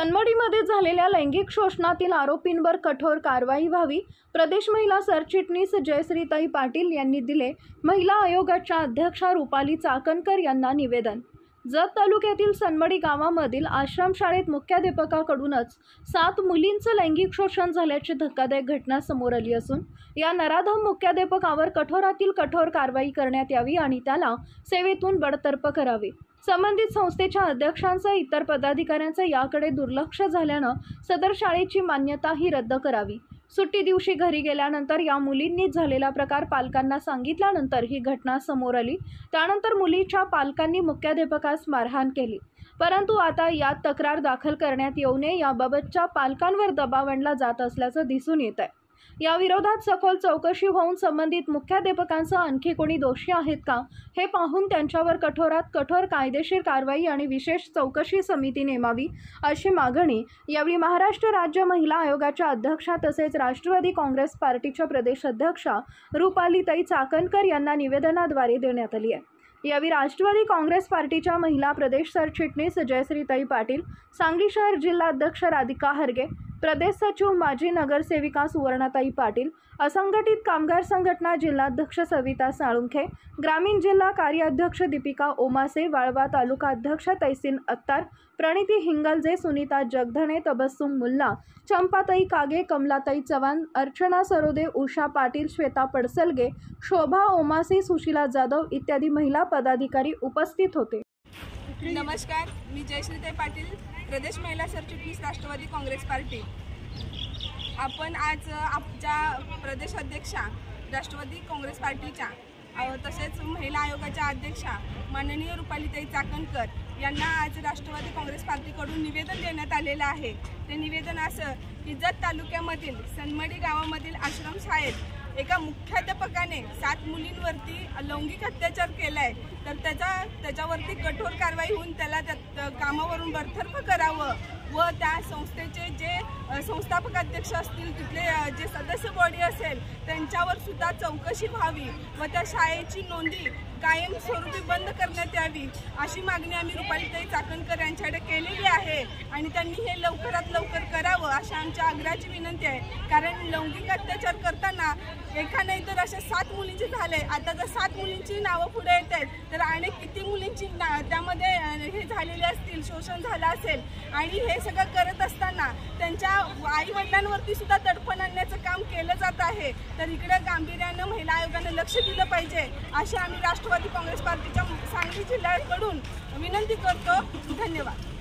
सनमडीमध्ये झालेल्या लैंगिक शोषणातील आरोपींवर कठोर कारवाई व्हावी, प्रदेश महिला सरचिटणीस जयश्रीताई पाटील यांनी दिले महिला आयोगाच्या अध्यक्षा रुपाली चाकणकर यांना निवेदन। जत तालुक्यातील सनमडी गावामधील आश्रमशाळेत मुख्याध्यापकाकडूनच 7 मुलींचं लैंगिक शोषण झाल्याची धक्कादायक घटना समोर आली असून या नराधम मुख्याध्यापकावर कठोरातील कठोर कारवाई करण्यात यावी आणि त्याला सेवेतून बडतर्फ करावे। संबंधित संस्थेच्या अध्यक्षांसह इतर पदाधिकाऱ्यांचं याकडे दुर्लक्ष झाल्यानं सदर शाळेची मान्यताही रद्द करावी। सुट्टी दिवशी घरी गेल्यानंतर या मुलींनी झालेला प्रकार पालकांना सांगितल्यानंतर ही घटना समोर आली। त्यानंतर मुलीच्या पालकांनी मुख्याध्यापकास मारहाण केली, परंतु आता यात तक्रार दाखल करण्यात येऊ नये याबाबतच्या पालकांवर दबाव आणला जात असल्याचं दिसून येत आहे। या विरोधात सखोल चौकशी होऊन संबंधित मुख्याध्यापकांसह आणखी कोणी दोषी आहेत का हे पाहून त्यांच्यावर कठोरात कठोर कायदेशीर कारवाई आणि विशेष चौकशी समिती नेमावी अशी मागणी यावेळी महाराष्ट्र राज्य महिला आयोगाच्या अध्यक्षा तसेच राष्ट्रवादी काँग्रेस पार्टीच्या प्रदेश अध्यक्षा रुपालीताई चाकणकर यांना निवेदनाद्वारे देण्यात आली आहे। यावेळी राष्ट्रवादी काँग्रेस पार्टीच्या महिला प्रदेश सरचिटणीस जयश्रीताई पाटील, सांगली शहर जिल्हा अध्यक्ष राधिका हरगे, प्रदेश सचिव माजी नगरसेविका सुवर्णाताई पाटील, असंघटित कामगार संघटना जिल्हाध्यक्ष सविता साळुंखे, ग्रामीण जिल्हा कार्याध्यक्ष दीपिका ओमासे, वाळवा तालुका अध्यक्ष तैसीन अत्तार, प्रणिती हिंगलजे, सुनीता जगधने, तबस्सुम मुल्ला, चंपाताई कागे, कमलाताई चव्हाण, अर्चना सरोदे, उषा पाटील, श्वेता पडसलगे, शोभा ओमासे, सुशीला जाधव इत्यादी महिला पदाधिकारी उपस्थित होते। नमस्कार, मी जयश्रीताई पाटील, प्रदेश महिला सरचिटणीस राष्ट्रवादी काँग्रेस पार्टी। आपण आज आमच्या प्रदेश अध्यक्षा राष्ट्रवादी काँग्रेस पार्टीच्या तसेच महिला आयोगाच्या अध्यक्षा माननीय रुपालीताई चाकणकर यांना आज राष्ट्रवादी काँग्रेस पार्टीकडून निवेदन देण्यात आलेलं आहे। ते निवेदन असं की जत तालुक्यामधील सनमडी गावामधील आश्रमशाळेत एका मुख्याध्यापकाने 7 मुलींवरती लैंगिक अत्याचार केलाय, तर त्याच्यावरती कठोर कारवाई होऊन त्याला कामावरून बडतर्फ करावं व त्या संस्थेचे जे संस्थापक अध्यक्ष असतील, तिथले जे सदस्य बॉडी असेल त्यांच्यावर सुद्धा चौकशी व्हावी व त्या शाळेची नोंदी कायमस्वरूपी बंद करण्यात यावी अशी मागणी आम्ही रुपालीताई चाकणकर यांच्याकडे केलेली आहे आणि त्यांनी हे लवकरात लवकर करावं अशी आमच्या आग्रहाची विनंती आहे। कारण लैंगिक अत्याचार करताना एका नाही तर अशा 7 मुलींचे झाले। आता जर 7 मुलींची नावं पुढे येत आहेत तर अनेक किती मुलींची त्यामध्ये हे झालेले असतील, शोषण झालं असेल आणि हे सगळं करत असताना त्यांच्या आई वडिलांवरती सुद्धा दडपण आणण्याचं काम केलं जात आहे। तर इकडे गांभीर्यानं महिला आयोगाने लक्ष दिलं पाहिजे अशी आम्ही राष्ट्रवादी काँग्रेस पार्टीच्या सांगली जिल्ह्याकडून विनंती करतो। धन्यवाद।